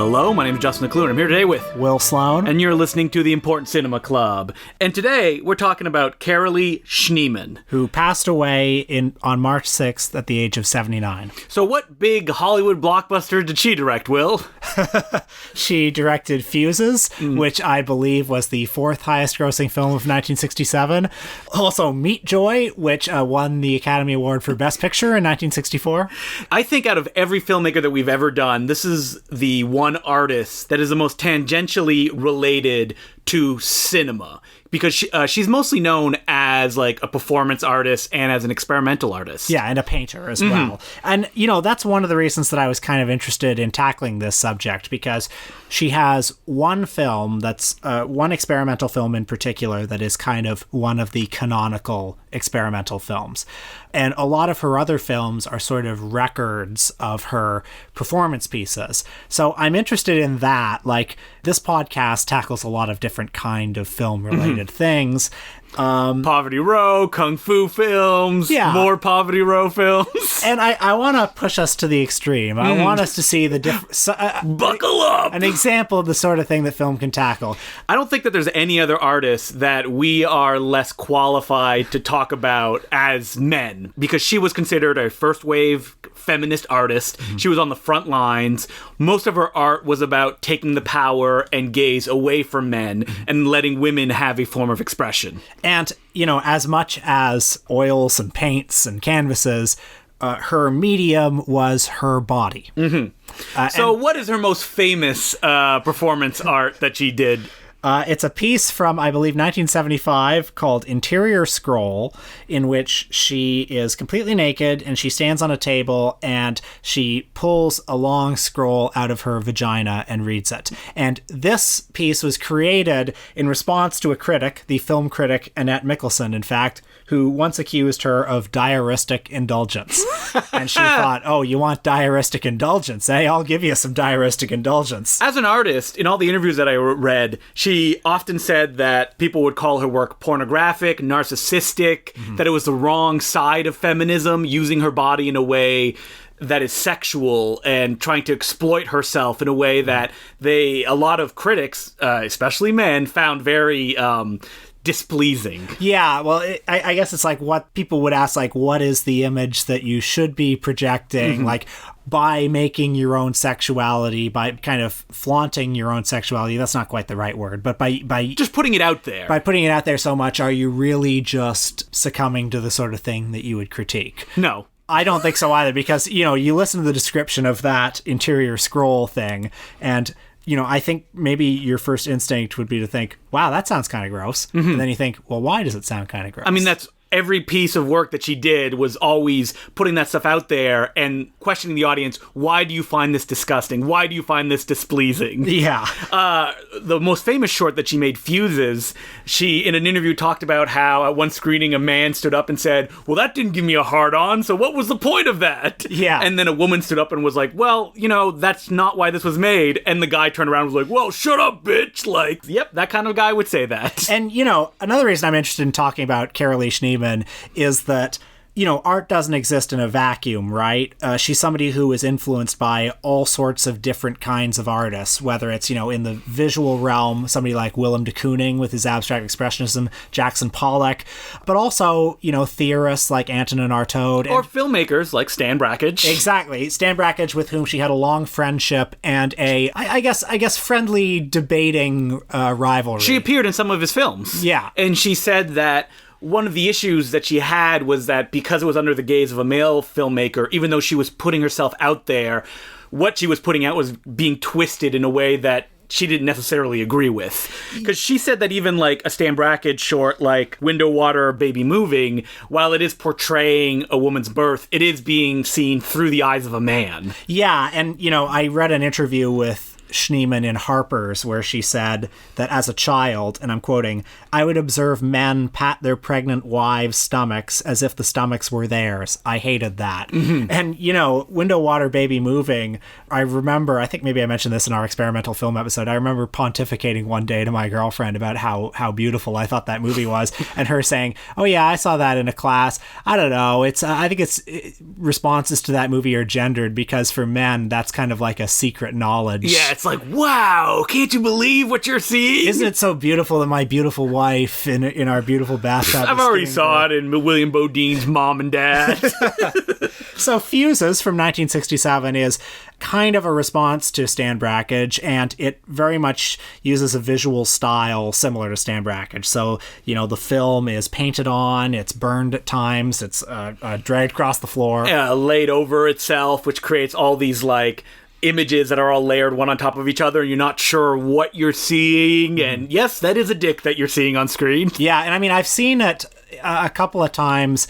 Hello, my name is Justin McClure, and I'm here today with Will Sloan. And you're listening to the Important Cinema Club. And today, we're talking about Carolee Schneemann, who passed away on March 6th at the age of 79. So what big Hollywood blockbuster did she direct, Will? She directed Fuses, which I believe was the fourth highest grossing film of 1967. Also Meat Joy, which won the Academy Award for Best Picture in 1964. I think out of every filmmaker that we've ever done, this is the one artist that is the most tangentially related to cinema, because she's mostly known as like a performance artist and as an experimental artist. Yeah, and a painter as well. And, you know, that's one of the reasons that I was kind of interested in tackling this subject, because she has one film that's one experimental film in particular that is kind of one of the canonical experimental films. And a lot of her other films are sort of records of her performance pieces. So I'm interested in that. Like, this podcast tackles a lot of different kind of film-related things. Poverty Row, Kung Fu films, more Poverty Row films. And I want to push us to the extreme. I want us to see the different... Buckle up! An example of the sort of thing that film can tackle. I don't think that there's any other artist that we are less qualified to talk about as men, because she was considered a first-wave feminist artist. She was on the front lines. Most of her art was about taking the power and gaze away from men and letting women have a form of expression. And, you know, as much as oils and paints and canvases, her medium was her body. So what is her most famous performance art that she did? It's a piece from, I believe, 1975 called Interior Scroll, in which she is completely naked and she stands on a table and she pulls a long scroll out of her vagina and reads it. And this piece was created in response to a critic, the film critic Annette Mickelson, in fact, who once accused her of diaristic indulgence. And she thought, oh, you want diaristic indulgence, eh? I'll give you some diaristic indulgence. As an artist, in all the interviews that I read, she often said that people would call her work pornographic, narcissistic, that it was the wrong side of feminism, using her body in a way that is sexual and trying to exploit herself in a way that a lot of critics, especially men, found very displeasing. Yeah, well, I guess it's like what people would ask, like, what is the image that you should be projecting? Like, by making your own sexuality, by kind of flaunting your own sexuality, that's not quite the right word, but by just putting it out there. By putting it out there so much, are you really just succumbing to the sort of thing that you would critique? No. I don't think so either, because, you know, you listen to the description of that Interior Scroll thing, and you know, I think maybe your first instinct would be to think, wow, that sounds kind of gross. And then you think, well, why does it sound kind of gross? I mean, that's every piece of work that she did was always putting that stuff out there and questioning the audience. Why do you find this disgusting? Why do you find this displeasing? Yeah. The most famous short that she made, Fuses, she, in an interview, talked about how at one screening a man stood up and said, well, that didn't give me a hard-on, so what was the point of that? Yeah. And then a woman stood up and was like, well, you know, that's not why this was made. And the guy turned around and was like, well, shut up, bitch. Like, yep, that kind of guy would say that. And, you know, another reason I'm interested in talking about Carolee Schneemann is that, you know, art doesn't exist in a vacuum, right? She's somebody who is influenced by all sorts of different kinds of artists, whether it's, you know, in the visual realm, somebody like Willem de Kooning with his abstract expressionism, Jackson Pollock, but also, you know, theorists like Antonin Artaud. Or filmmakers like Stan Brakhage. Exactly. Stan Brakhage, with whom she had a long friendship and I guess friendly debating rivalry. She appeared in some of his films. Yeah. And she said that one of the issues that she had was that because it was under the gaze of a male filmmaker, even though she was putting herself out there, what she was putting out was being twisted in a way that she didn't necessarily agree with. Because she said that even like a Stan Brakhage short like Window, Water, Baby Moving, while it is portraying a woman's birth, it is being seen through the eyes of a man. Yeah, and, you know, I read an interview with Schneemann in Harper's where she said that as a child, and I'm quoting, I would observe men pat their pregnant wives' stomachs as if the stomachs were theirs. I hated that. And, you know, Window, Water, Baby Moving, I remember, I think maybe I mentioned this in our experimental film episode, I remember pontificating one day to my girlfriend about how beautiful I thought that movie was, and her saying, oh yeah, I saw that in a class. I don't know, I think responses to that movie are gendered because for men, that's kind of like a secret knowledge. Yeah, it's like, wow, can't you believe what you're seeing? Isn't it so beautiful that my beautiful wife in our beautiful bathtub? I've already saw it in William Bodine's Mom and Dad. So Fuses from 1967 is kind of a response to Stan Brakhage, and it very much uses a visual style similar to Stan Brakhage. So, the film is painted on, it's burned at times, it's dragged across the floor. Laid over itself, which creates all these, images that are all layered one on top of each other, and you're not sure what you're seeing. And yes, that is a dick that you're seeing on screen. Yeah, and I mean, I've seen it a couple of times,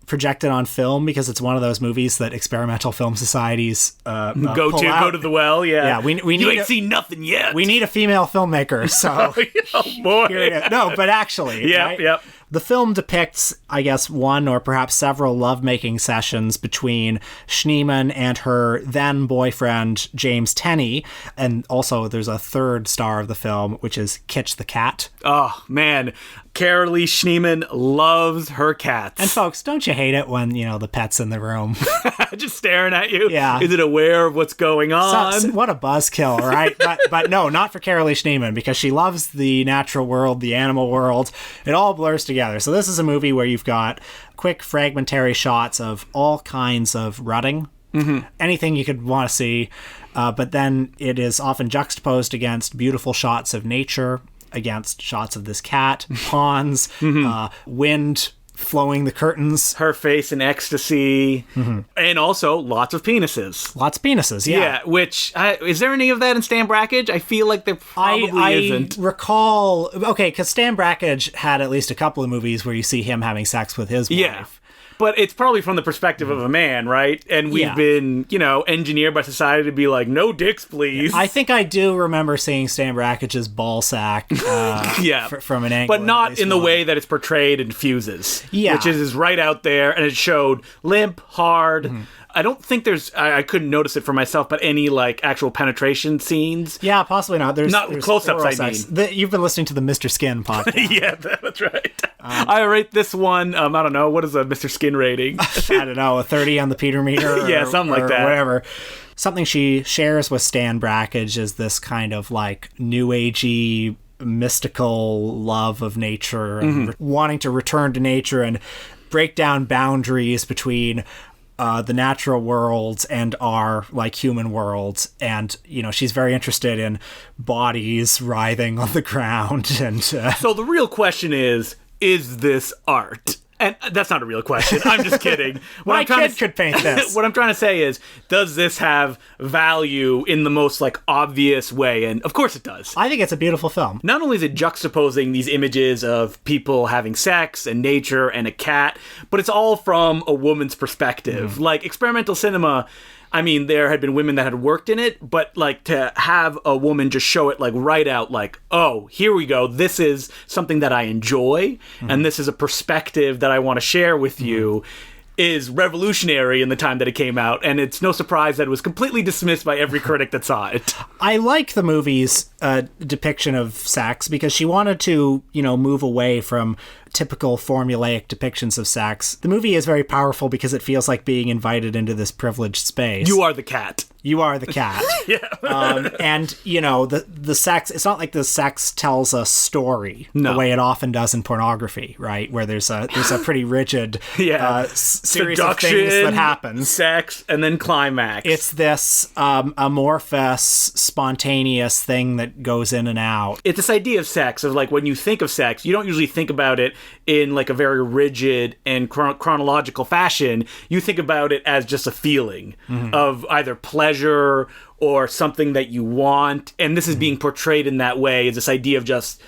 projected on film, because it's one of those movies that experimental film societies go to the well. Yeah, we you ain't seen nothing yet. We need a female filmmaker. So oh boy, no, but actually, yep. The film depicts, I guess, one or perhaps several lovemaking sessions between Schneemann and her then boyfriend, James Tenney. And also there's a third star of the film, which is Kitch the cat. Oh, man. Carolee Schneemann loves her cats. And folks, don't you hate it when, the pet's in the room? Just staring at you? Yeah. Is it aware of what's going on? What a buzzkill, right? but no, not for Carolee Schneemann, because she loves the natural world, the animal world. It all blurs together. So this is a movie where you've got quick fragmentary shots of all kinds of rutting, anything you could want to see, but then it is often juxtaposed against beautiful shots of nature, against shots of this cat, ponds, wind flowing the curtains, her face in ecstasy, and also lots of penises. Lots of penises, yeah. Yeah, which, is there any of that in Stan Brakhage? I feel like there probably isn't. I recall, because Stan Brakhage had at least a couple of movies where you see him having sex with his wife. Yeah. But it's probably from the perspective of a man, right? And we've been, engineered by society to be like, no dicks, please. I think I do remember seeing Stan Brakhage's ball sack from an angle. But not in the way that it's portrayed in Fuses. Yeah. Which is right out there, and it showed limp, hard. I don't think there's, I couldn't notice it for myself, but any, actual penetration scenes. Yeah, possibly not. There's close-ups, I mean. You've been listening to the Mr. Skin podcast. Yeah, that's right. I rate this one, I don't know, what is a Mr. Skin rating? I don't know, a 30 on the Peter meter? Yeah, something like that. Whatever. Something she shares with Stan Brakhage is this kind of, new agey, mystical love of nature, and wanting to return to nature and break down boundaries between the natural worlds and our human worlds. And she's very interested in bodies writhing on the ground. And so the real question is this art? And that's not a real question. I'm just kidding. My kid could paint this. What I'm trying to say is, does this have value in the most obvious way? And of course it does. I think it's a beautiful film. Not only is it juxtaposing these images of people having sex and nature and a cat, but it's all from a woman's perspective. Experimental cinema, I mean, there had been women that had worked in it, but to have a woman just show it right out, oh, here we go. This is something that I enjoy, and this is a perspective that I want to share with you, is revolutionary in the time that it came out, and it's no surprise that it was completely dismissed by every critic that saw it. I like the movie's depiction of sex because she wanted to, move away from typical formulaic depictions of sex. The movie is very powerful because it feels like being invited into this privileged space. You are the cat. You are the cat. Yeah. And, the sex, it's not like the sex tells a story the way it often does in pornography, right? Where there's a pretty rigid series of things that happens. Sex, and then climax. It's this amorphous, spontaneous thing that goes in and out. It's this idea of sex, of when you think of sex, you don't usually think about it in a very rigid and chronological fashion. You think about it as just a feeling of either pleasure or something that you want, and this is being portrayed in that way, as this idea of just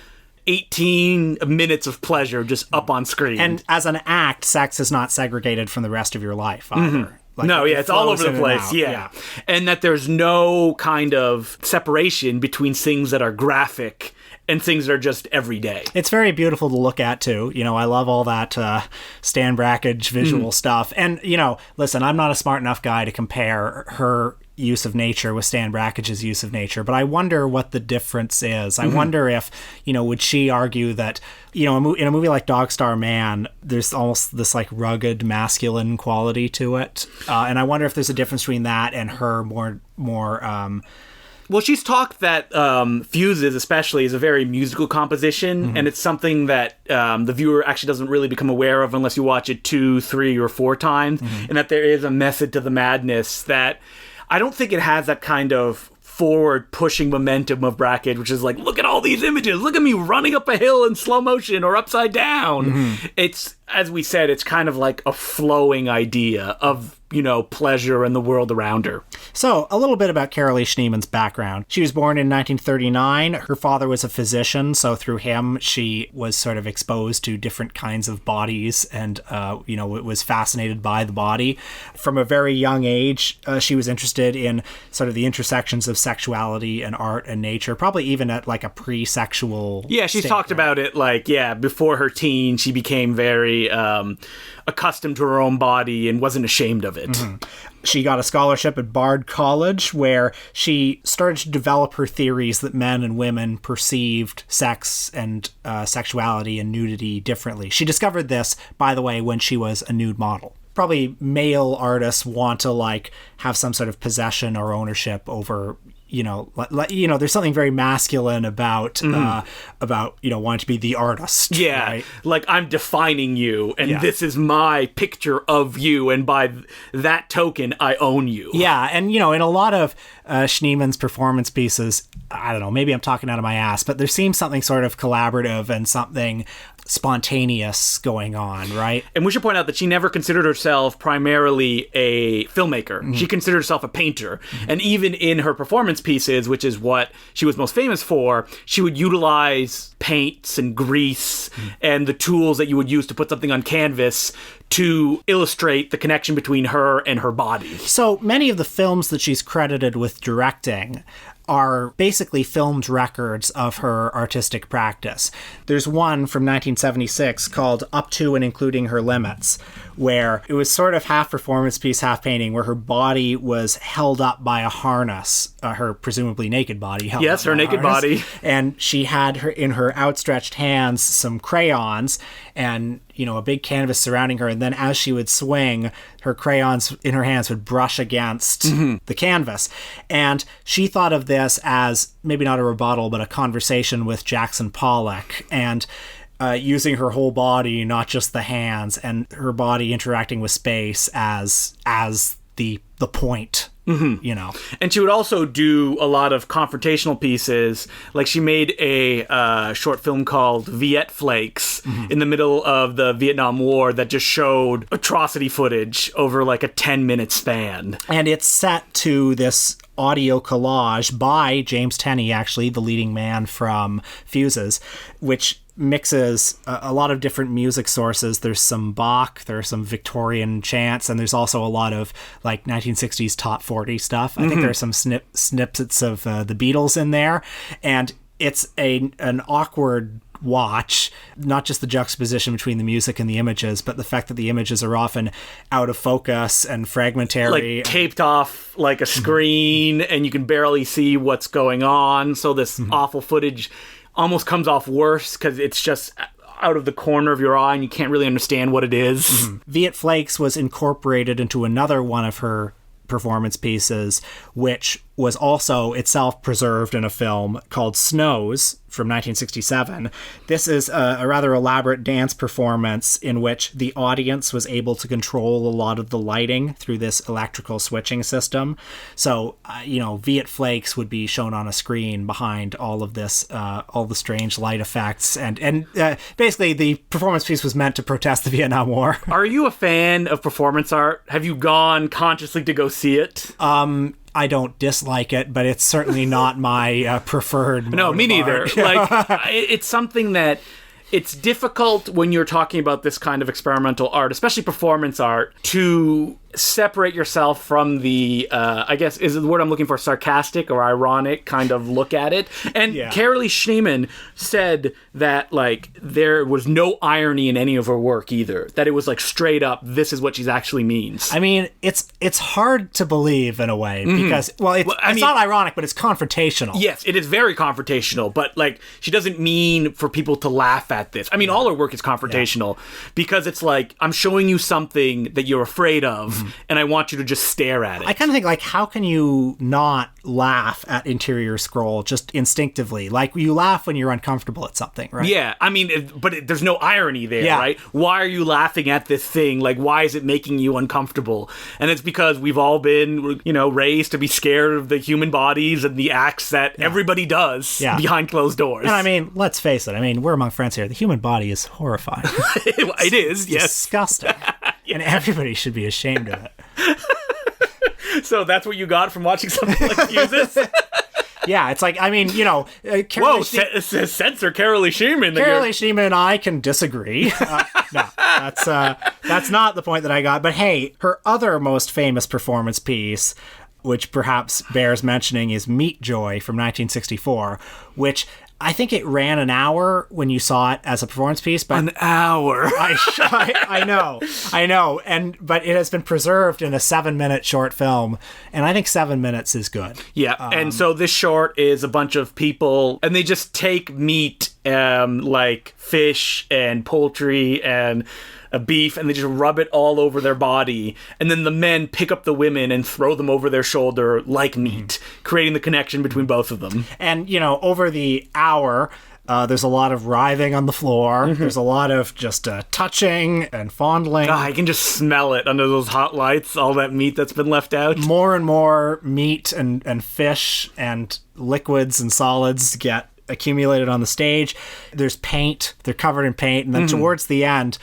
18 minutes of pleasure just up on screen. And as an act, sex is not segregated from the rest of your life either. It's all over the place. Yeah. And that there's no kind of separation between things that are graphic and things that are just everyday. It's very beautiful to look at, too. I love all that Stan Brakhage visual stuff. And, listen, I'm not a smart enough guy to compare her use of nature with Stan Brakhage's use of nature, but I wonder what the difference is. I wonder if, would she argue that, in a movie like Dog Star Man, there's almost this rugged masculine quality to it. And I wonder if there's a difference between that and her more Well, she's talked that Fuses, especially, is a very musical composition, and it's something that the viewer actually doesn't really become aware of unless you watch it 2, 3, or 4 times, and that there is a method to the madness that I don't think it has that kind of forward pushing momentum of Brakhage, which is like, look at all these images, look at me running up a hill in slow motion or upside down. It's, as we said, it's kind of like a flowing idea of, you know, pleasure and the world around her. So, a little bit about Carolee Schneemann's background. She was born in 1939. Her father was a physician, so through him, she was sort of exposed to different kinds of bodies and, was fascinated by the body. From a very young age, she was interested in sort of the intersections of sexuality and art and nature, probably even at like a pre-sexual Yeah, she's state, talked about it like, before her teen, she became very accustomed to her own body and wasn't ashamed of it. She got a scholarship at Bard College where she started to develop her theories that men and women perceived sex and sexuality and nudity differently. She discovered this, by the way, when she was a nude model. Probably male artists want to like have some sort of possession or ownership over, there's something very masculine about wanting to be the artist. Yeah, right? Like I'm defining you, and this is my picture of you, and by that token, I own you. Yeah, and in a lot of Schneemann's performance pieces, I don't know, maybe I'm talking out of my ass, but there seems something sort of collaborative and something spontaneous going on, right? And we should point out that she never considered herself primarily a filmmaker. She considered herself a painter. And even in her performance pieces, which is what she was most famous for, she would utilize paints and grease and the tools that you would use to put something on canvas to illustrate the connection between her and her body. So many of the films that she's credited with directing are basically filmed records of her artistic practice. There's one from 1976 called Up to and Including Her Limits, where it was sort of half performance piece, half painting, where her body was held up by a harness, her presumably naked body held up her by naked a harness. body. And she had her in her outstretched hands some crayons and a big canvas surrounding her, and then as she would swing, her crayons in her hands would brush against the canvas. And she thought of this as maybe not a rebuttal, but a conversation with Jackson Pollock, and using her whole body, not just the hands, and her body interacting with space as the point. And she would also do a lot of confrontational pieces. Like she made a short film called Viet Flakes in the middle of the Vietnam War that just showed atrocity footage over like a 10-minute span. And it's set to this audio collage by James Tenney, actually, the leading man from Fuses, which mixes a lot of different music sources. There's some Bach, there's some Victorian chants, and there's also a lot of like 1960s top 40 stuff. I think there's some snippets of the Beatles in there, and it's an awkward watch, not just the juxtaposition between the music and the images, but the fact that the images are often out of focus and fragmentary, like taped off like a screen, and you can barely see what's going on. So this awful footage almost comes off worse because it's just out of the corner of your eye and you can't really understand what it is. Viet Flakes was incorporated into another one of her performance pieces, which was also itself preserved in a film called Snows from 1967. This is a rather elaborate dance performance in which the audience was able to control a lot of the lighting through this electrical switching system. So, Viet Flakes would be shown on a screen behind all of this, all the strange light effects. And basically the performance piece was meant to protest the Vietnam War. Are you a fan of performance art? Have you gone consciously to go see it? I don't dislike it, but it's certainly not my preferred. No, me neither. Like, it's something that it's difficult when you're talking about this kind of experimental art, especially performance art, to separate yourself from the, I guess, is the word I'm looking for, sarcastic or ironic kind of look at it. And Carolee Schneemann said that, like, there was no irony in any of her work either. That it was, like, straight up, this is what she actually means. I mean, it's hard to believe in a way because, it's not ironic, but it's confrontational. Yes, it is very confrontational, but, like, she doesn't mean for people to laugh at this. I mean, all her work is confrontational because it's like, I'm showing you something that you're afraid of, and I want you to just stare at it. I kind of think, like, how can you not laugh at Interior Scroll just instinctively? Like, you laugh when you're uncomfortable at something, right? Yeah, I mean, but there's no irony there, Yeah. right? Why are you laughing at this thing? Like, why is it making you uncomfortable? And it's because we've all been, raised to be scared of the human bodies and the acts that everybody does behind closed doors. And I mean, let's face it. I mean, we're among friends here. The human body is horrifying. It is, yes. Disgusting. And everybody should be ashamed of it. So that's what you got from watching something like Fuses? Yeah, it's like, I mean, Whoa, censor Carolee Schneemann. Carolee Schneemann and I can disagree. No, that's not the point that I got. But hey, her other most famous performance piece, which perhaps bears mentioning, is Meat Joy from 1964, which I think it ran an hour when you saw it as a performance piece. But an hour. I know. But it has been preserved in a 7-minute short film, and I think 7 minutes is good. Yeah, and so this short is a bunch of people, and they just take meat, like fish and poultry and a beef, and they just rub it all over their body, and then the men pick up the women and throw them over their shoulder like meat, creating the connection between both of them. And, over the hour, there's a lot of writhing on the floor. There's a lot of just touching and fondling. God, I can just smell it under those hot lights, all that meat that's been left out. More and more meat and fish and liquids and solids get accumulated on the stage. There's paint. They're covered in paint. And then towards the end,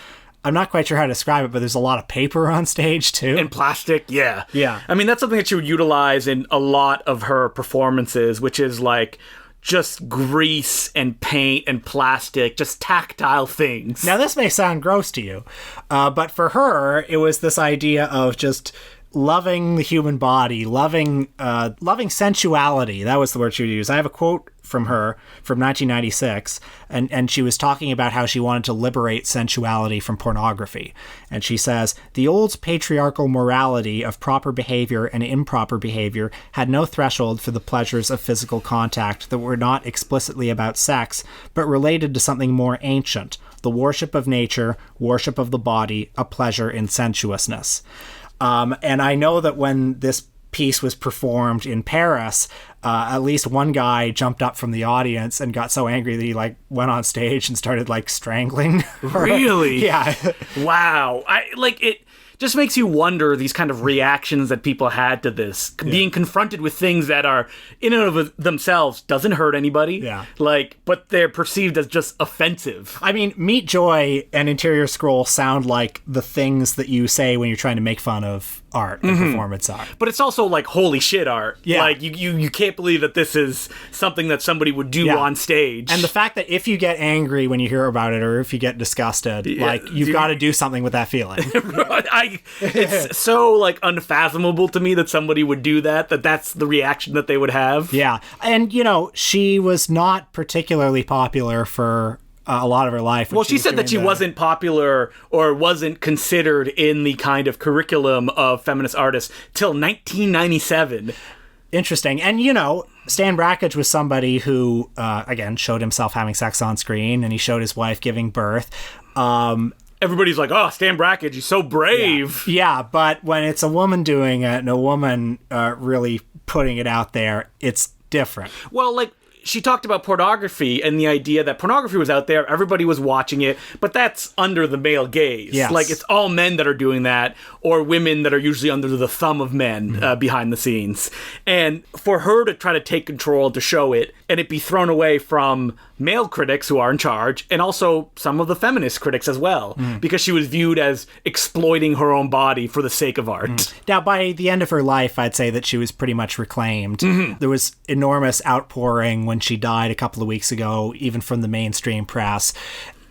I'm not quite sure how to describe it, but there's a lot of paper on stage, too. And plastic, yeah. Yeah. I mean, that's something that she would utilize in a lot of her performances, which is like just grease and paint and plastic, just tactile things. Now, this may sound gross to you, but for her, it was this idea of just loving the human body, loving sensuality. That was the word she would use. I have a quote from her from 1996, and she was talking about how she wanted to liberate sensuality from pornography. And she says, "The old patriarchal morality of proper behavior and improper behavior had no threshold for the pleasures of physical contact that were not explicitly about sex, but related to something more ancient, the worship of nature, worship of the body, a pleasure in sensuousness." And I know that when this piece was performed in Paris, at least one guy jumped up from the audience and got so angry that he went on stage and started strangling her. Really? Yeah. Wow. It just makes you wonder these kind of reactions that people had to this. Being confronted with things that are, in and of themselves, doesn't hurt anybody. Yeah. But they're perceived as just offensive. I mean, Meat Joy and Interior Scroll sound like the things that you say when you're trying to make fun of art and performance art. But it's also holy shit art. Yeah. You can't believe that this is something that somebody would do on stage. And the fact that if you get angry when you hear about it, or if you get disgusted, you've got to do something with that feeling. It's so unfathomable to me that somebody would do that's the reaction that they would have. Yeah. And she was not particularly popular for a lot of her life. Well, she said that she wasn't popular or wasn't considered in the kind of curriculum of feminist artists till 1997. Interesting. And, Stan Brakhage was somebody who, again, showed himself having sex on screen, and he showed his wife giving birth. Everybody's like, oh, Stan Brakhage, he's so brave. Yeah, but when it's a woman doing it and a woman really putting it out there, it's different. Well, she talked about pornography and the idea that pornography was out there, everybody was watching it, but that's under the male gaze. Yes. It's all men that are doing that, or women that are usually under the thumb of men behind the scenes. And for her to try to take control, to show it, and it be thrown away from male critics who are in charge, and also some of the feminist critics as well, because she was viewed as exploiting her own body for the sake of art. Now, by the end of her life, I'd say that she was pretty much reclaimed. There was enormous outpouring when she died a couple of weeks ago, even from the mainstream press.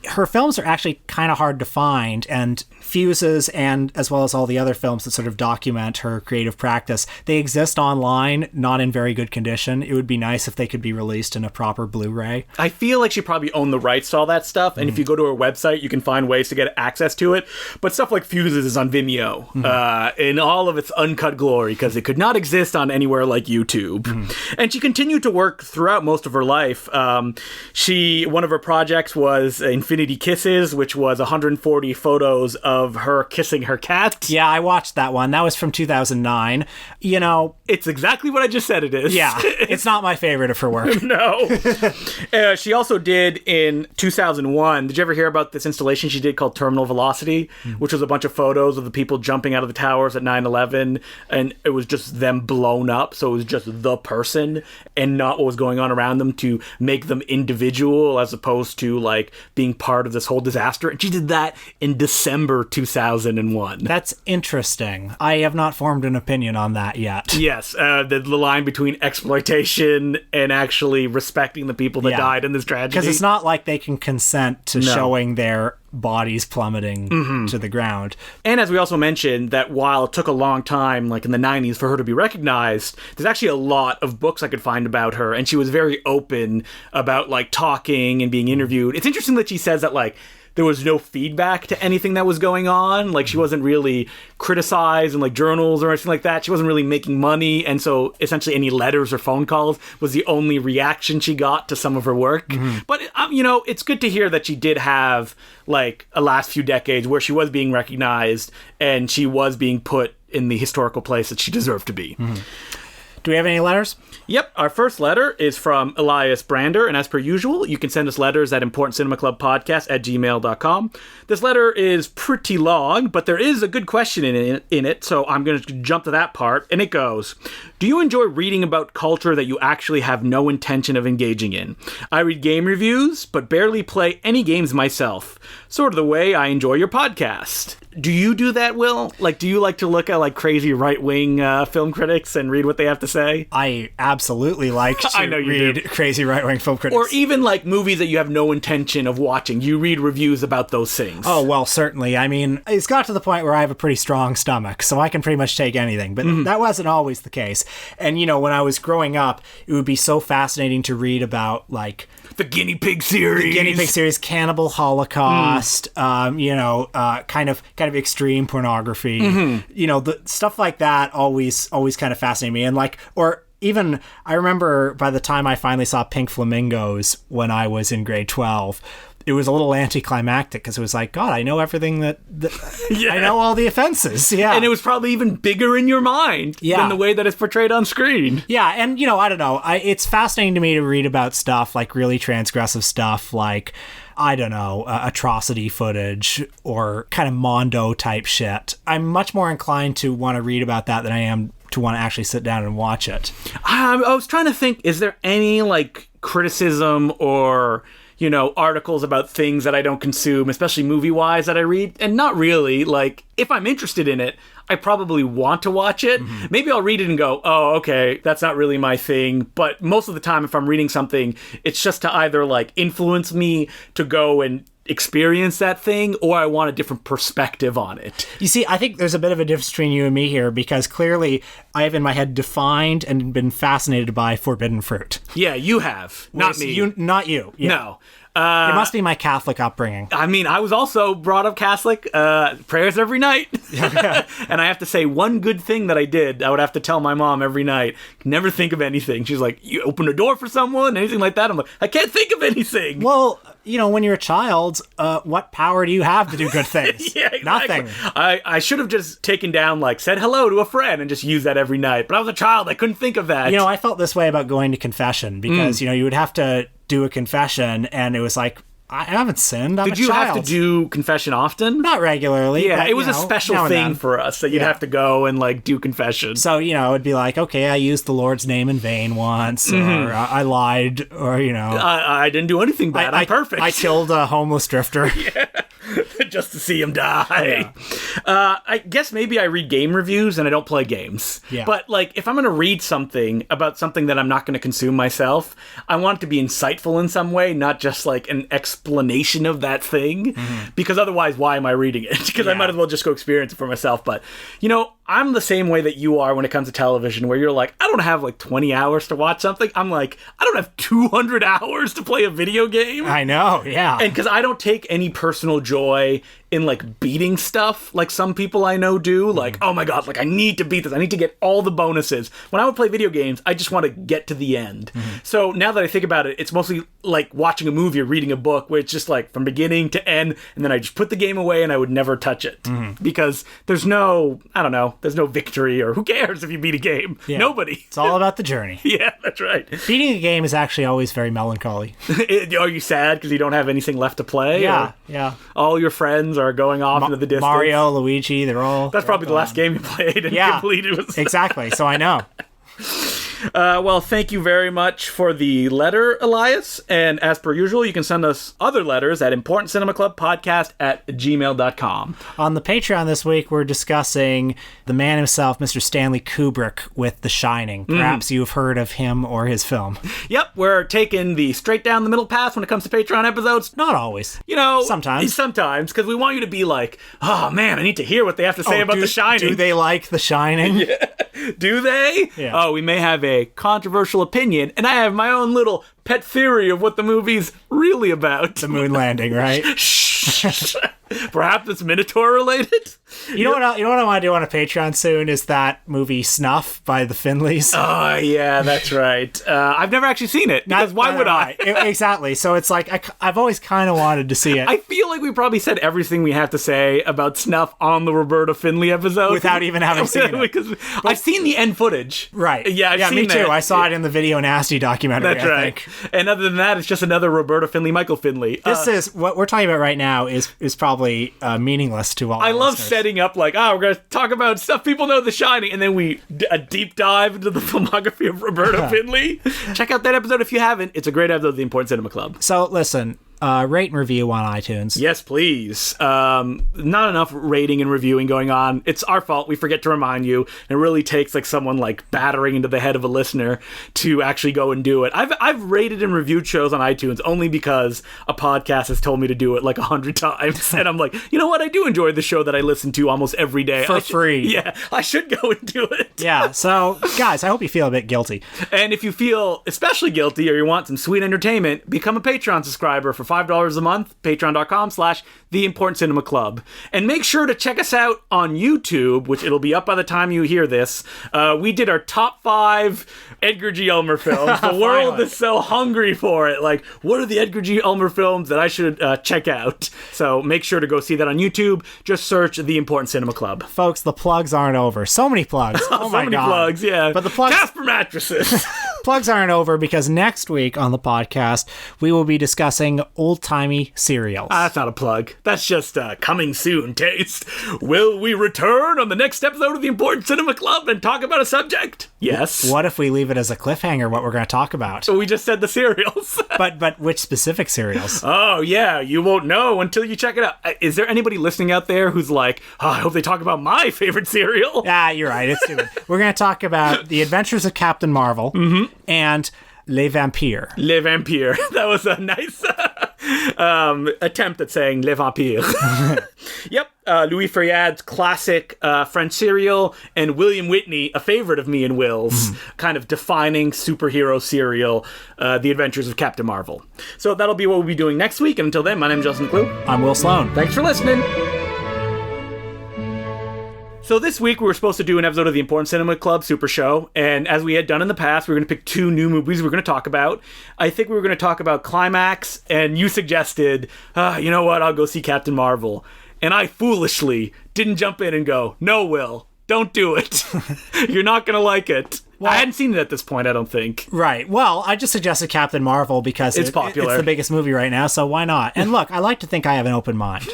Her films are actually kind of hard to find, and Fuses, and as well as all the other films that sort of document her creative practice, they exist online, not in very good condition. It would be nice if they could be released in a proper Blu-ray. I feel like she probably owned the rights to all that stuff, and if you go to her website, you can find ways to get access to it. But stuff like Fuses is on Vimeo in all of its uncut glory, because it could not exist on anywhere like YouTube. And she continued to work throughout most of her life. One of her projects was in Infinity Kisses, which was 140 photos of her kissing her cat. Yeah, I watched that one. That was from 2009. You know, It's exactly what I just said it is. yeah, it's not my favorite of her work. No. She also did in 2001, did you ever hear about this installation she did called Terminal Velocity, which was a bunch of photos of the people jumping out of the towers at 9/11, and it was just them blown up, so it was just the person and not what was going on around them to make them individual as opposed to like being part of this whole disaster. And she did that in December 2001. That's interesting. I have not formed an opinion on that yet. Yes, the line between exploitation and actually respecting the people that Yeah. died in this tragedy. Because it's not like they can consent to showing their bodies plummeting to the ground. And as we also mentioned, that while it took a long time, like in the 90s, for her to be recognized, there's actually a lot of books I could find about her, and she was very open about, like, talking and being interviewed. It's interesting that she says that, like, there was no feedback to anything that was going on. Like, she wasn't really criticized in, like, journals or anything like that. She wasn't really making money, and so essentially any letters or phone calls was the only reaction she got to some of her work. But, you know, it's good to hear that she did have, like, a last few decades where she was being recognized and she was being put in the historical place that she deserved to be. Do we have any letters? Yep, our first letter is from Elias Brander, and as per usual, you can send us letters at importantcinemaclubpodcast@gmail.com. This letter is pretty long, but there is a good question in it, so I'm going to jump to that part, and it goes, do you enjoy reading about culture that you actually have no intention of engaging in? I read game reviews, but barely play any games myself. Sort of the way I enjoy your podcast. Do you do that, Will? Like, do you like to look at, like, crazy right-wing film critics and read what they have to say? I absolutely like to I know you read do. crazy right-wing film critics. Or even, like, movies that you have no intention of watching. You read reviews about those things. Oh, well, certainly. I mean, it's got to the point where I have a pretty strong stomach, so I can pretty much take anything. But that wasn't always the case. And, you know, when I was growing up, it would be so fascinating to read about, like, The Guinea Pig series. Guinea Pig series, Cannibal Holocaust, you know, kind of extreme pornography. You know, the stuff like that always kind of fascinated me. And like, or even I remember by the time I finally saw Pink Flamingos when I was in grade 12, it was a little anticlimactic because it was like, God, I know everything that Yeah. I know all the offenses. Yeah. And it was probably even bigger in your mind than the way that it's portrayed on screen. Yeah, and, you know, I don't know. It's fascinating to me to read about stuff, like really transgressive stuff, like, I don't know, atrocity footage or kind of Mondo type shit. I'm much more inclined to want to read about that than I am to want to actually sit down and watch it. I was trying to think, is there any, like, criticism or, you know, articles about things that I don't consume, especially movie-wise, that I read? And not really. Like, if I'm interested in it, I probably want to watch it. Maybe I'll read it and go, oh, okay, that's not really my thing. But most of the time, if I'm reading something, it's just to either, like, influence me to go and experience that thing, or I want a different perspective on it. You see, I think there's a bit of a difference between you and me here, because clearly I have in my head defined and been fascinated by forbidden fruit. Yeah, you have. Not me. Not you. Yeah. No. It must be my Catholic upbringing. I mean, I was also brought up Catholic, prayers every night. And I have to say, one good thing that I did, I would have to tell my mom every night, never think of anything. She's like, you open a door for someone, anything like that? I'm like, I can't think of anything. Well, you know, when you're a child, what power do you have to do good things? Yeah, exactly. Nothing. I should have just taken down, like, said hello to a friend and just used that every night. But I was a child. I couldn't think of that. You know, I felt this way about going to confession because, you know, you would have to do a confession and it was like, I haven't sinned. I'm a child. Did you have to do confession often? Not regularly. Yeah, but, it was you a know, special now and thing then. for us that you'd have to go and, like, do confession. So, you know, it'd be like, okay, I used the Lord's name in vain once, or I lied, or, you know. I didn't do anything bad. I'm perfect. I killed a homeless drifter. Just to see him die. I guess maybe I read game reviews and I don't play games. Yeah. But, like, if I'm going to read something about something that I'm not going to consume myself, I want it to be insightful in some way, not just, like, an explanation of that thing. Because otherwise, why am I reading it? Because I might as well just go experience it for myself. But, you know, I'm the same way that you are when it comes to television, where you're like, I don't have, like, 20 hours to watch something. I'm like, I don't have 200 hours to play a video game. I know, yeah. And because I don't take any personal joy in like beating stuff like some people I know do. Like, oh my god, like I need to beat this. I need to get all the bonuses. When I would play video games, I just want to get to the end. So now that I think about it, it's mostly like watching a movie or reading a book where it's just like from beginning to end, and then I just put the game away and I would never touch it. Because there's no, I don't know, there's no victory, or who cares if you beat a game? Yeah. Nobody. It's all about the journey. Yeah, that's right. Beating a game is actually always very melancholy. Are you sad because you don't have anything left to play? Yeah, Or yeah. all your friends are going off into the distance? Mario, Luigi, they're all... That's probably the last game you played and completed. Was Exactly, so I know. Well, thank you very much for the letter, Elias. And as per usual, you can send us other letters at importantcinemaclubpodcast@gmail.com. On the Patreon this week, we're discussing the man himself, Mr. Stanley Kubrick, with The Shining. Perhaps you've heard of him or his film. Yep, we're taking the straight down the middle path when it comes to Patreon episodes. Not always. You know, Sometimes, because we want you to be like, oh man, I need to hear what they have to say about The Shining. Do they like The Shining? Yeah. Do they? Yeah. Oh, we may have a controversial opinion, and I have my own little pet theory of what the movie's really about. The moon landing, right? Perhaps it's Minotaur related? You know what I want to do on a Patreon soon is that movie Snuff by the Finleys. Oh, yeah, that's right. I've never actually seen it, because why would I? Exactly. So it's like, I've always kind of wanted to see it. I feel like we probably said everything we have to say about Snuff on the Roberta Findlay episode. Without even having seen it. Because I've seen the end footage. Right. Yeah, I've seen me too. that. I saw it in the Video Nasty documentary, That's I right. think. And other than that, it's just another Roberta Findlay, Michael Findlay. This is, what we're talking about right now is probably meaningless to all I love listeners. setting up like, we're going to talk about stuff people know The Shining, and then we a deep dive into the filmography of Roberta Findlay. Check out that episode if you haven't. It's a great episode of the Important Cinema Club. So listen, rate and review on iTunes. Yes, please. Not enough rating and reviewing going on. It's our fault. We forget to remind you. It really takes like someone like battering into the head of a listener to actually go and do it. I've rated and reviewed shows on iTunes only because a podcast has told me to do it like 100 times. And I'm like, you know what? I do enjoy the show that I listen to almost every day. For free. Yeah, I should go and do it. Yeah, so guys, I hope you feel a bit guilty. And if you feel especially guilty or you want some sweet entertainment, become a Patreon subscriber for $5 a month, patreon.com/The Important Cinema Club. And make sure to check us out on YouTube, which it'll be up by the time you hear this. We did our top 5 Edgar G. Ulmer films. The world is so hungry for it. Like, what are the Edgar G. Ulmer films that I should check out? So make sure to go see that on YouTube. Just search The Important Cinema Club. Folks, the plugs aren't over. So many plugs. Oh my so many God. plugs, yeah. But the plugs... Casper mattresses. Plugs aren't over because next week on the podcast, we will be discussing old-timey cereals. That's not a plug. That's just coming soon taste. Will we return on the next episode of the Important Cinema Club and talk about a subject? Yes. What if we leave it as a cliffhanger, what we're going to talk about? So we just said the cereals. But which specific cereals? Oh, yeah. You won't know until you check it out. Is there anybody listening out there who's like, I hope they talk about my favorite cereal? Ah, you're right. It's stupid. We're going to talk about The Adventures of Captain Marvel and Les Vampires. Les Vampires. That was a nice attempt at saying Les Vampires. Yep. Louis Fayad's classic French serial, and William Whitney, a favorite of me and Will's, kind of defining superhero serial, The Adventures of Captain Marvel. So that'll be what we'll be doing next week. And until then, my name's Justin Clue. I'm Will Sloan. Thanks for listening. So this week we were supposed to do an episode of the Important Cinema Club Super Show, and as we had done in the past, we were going to pick 2 new movies we were going to talk about. I think we were going to talk about Climax, and you suggested, you know what, I'll go see Captain Marvel. And I foolishly didn't jump in and go, no, Will, don't do it. You're not going to like it. Well, I hadn't seen it at this point, I don't think. Right. Well, I just suggested Captain Marvel because it's popular. It's the biggest movie right now, so why not? And look, I like to think I have an open mind.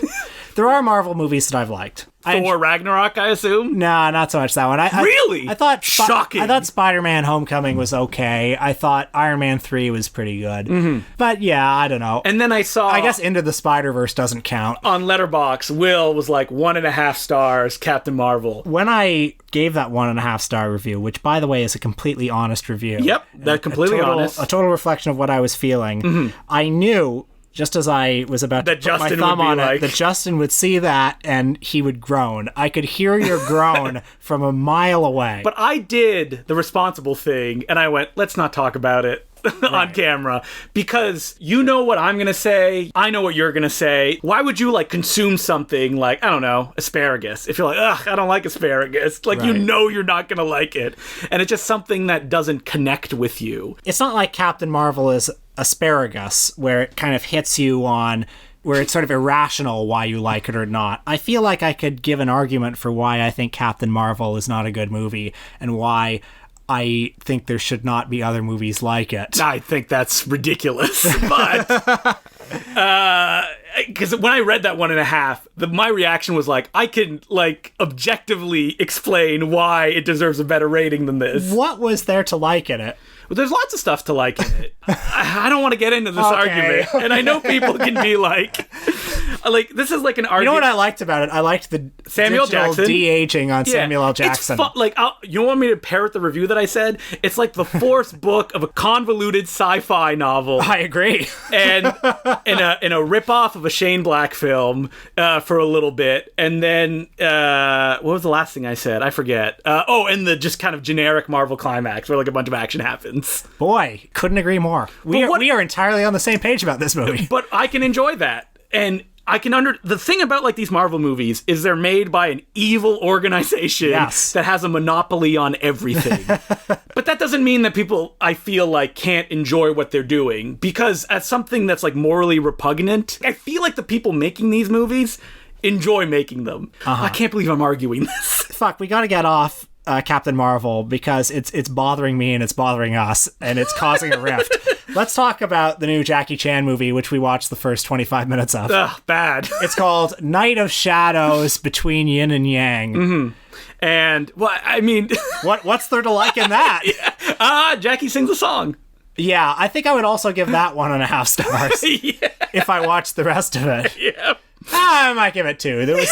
There are Marvel movies that I've liked. Thor Ragnarok, I assume? Nah, not so much that one. Really? I thought shocking. I thought Spider-Man Homecoming was okay. I thought Iron Man 3 was pretty good. But yeah, I don't know. And then I guess Into the Spider-Verse doesn't count. On Letterboxd, Will was like 1.5 stars, Captain Marvel. When I gave that 1.5 star review, which by the way is a completely honest review. Yep, that's completely honest. A total reflection of what I was feeling. I knew, just as I was about to put my thumb on it, that Justin would see that and he would groan. I could hear your groan from a mile away. But I did the responsible thing, and I went, let's not talk about it. on camera because you know what I'm going to say. I know what you're going to say. Why would you like consume something like, I don't know, asparagus? If you're like, ugh, I don't like asparagus. Like, you know you're not going to like it. And it's just something that doesn't connect with you. It's not like Captain Marvel is asparagus, where it kind of hits you on where it's sort of irrational why you like it or not. I feel like I could give an argument for why I think Captain Marvel is not a good movie and why I think there should not be other movies like it. I think that's ridiculous. But because when I read that 1.5, my reaction was like, I can like objectively explain why it deserves a better rating than this. What was there to like in it? Well, there's lots of stuff to like in it. I don't want to get into this argument. And I know people can be like, this is like an argument. You know what I liked about it? I liked the Samuel Jackson de-aging on Samuel L. Jackson. It's you want me to parrot the review that I said? It's like the fourth book of a convoluted sci-fi novel. I agree. And in a ripoff of a Shane Black film for a little bit. And then, what was the last thing I said? I forget. And the just kind of generic Marvel climax where like a bunch of action happens. Boy, couldn't agree more. We are entirely on the same page about this movie. But I can enjoy that. And I can the thing about like these Marvel movies is they're made by an evil organization that has a monopoly on everything. But that doesn't mean that people, I feel like, can't enjoy what they're doing, because as something that's like morally repugnant, I feel like the people making these movies enjoy making them. I can't believe I'm arguing this. Fuck, we gotta get off Captain Marvel because it's bothering me and it's bothering us and it's causing a rift. Let's talk about the new Jackie Chan movie, which we watched the first 25 minutes of. Ugh, bad. It's called Night of Shadows Between Yin and Yang. Mm-hmm. And, well, I mean... What's there to like in that? Jackie sings a song. Yeah, I think I would also give that 1.5 stars if I watched the rest of it. Yeah. I might give it 2. There was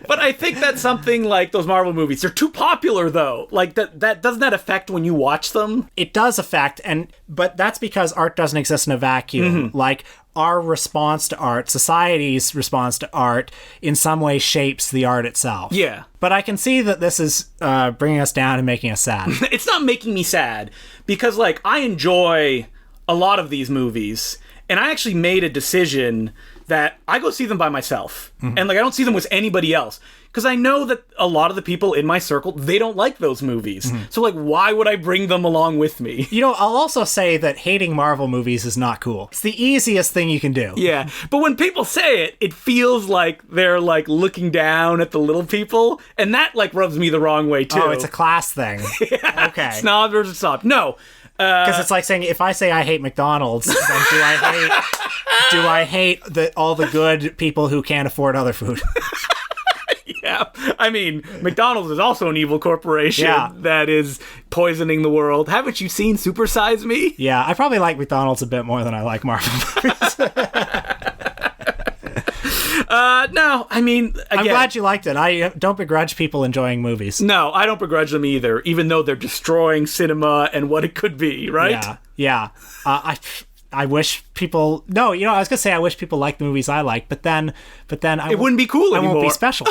But I think that's something like those Marvel movies. They're too popular, though. Like, that doesn't that affect when you watch them? It does affect, but that's because art doesn't exist in a vacuum. Mm-hmm. Like, our response to art, society's response to art, in some way shapes the art itself. Yeah. But I can see that this is bringing us down and making us sad. It's not making me sad, because, like, I enjoy a lot of these movies, and I actually made a decision that I go see them by myself. Mm-hmm. And, like, I don't see them with anybody else. Because I know that a lot of the people in my circle, they don't like those movies. Mm-hmm. So, like, why would I bring them along with me? You know, I'll also say that hating Marvel movies is not cool. It's the easiest thing you can do. Yeah, but when people say it, it feels like they're, like, looking down at the little people. And that, like, rubs me the wrong way, too. Oh, it's a class thing. Yeah. Okay. Snob versus snob. No. Because it's like saying, if I say I hate McDonald's, then do I hate all the good people who can't afford other food? Yeah, I mean, McDonald's is also an evil corporation that is poisoning the world. Haven't you seen Super Size Me? Yeah, I probably like McDonald's a bit more than I like Marvel movies. No, I mean, again, I'm glad you liked it. I don't begrudge people enjoying movies. No, I don't begrudge them either, even though they're destroying cinema and what it could be, right? Yeah. I wish people... No, I was going to say I wish people liked the movies I like, but then it wouldn't be cool anymore. I won't be special.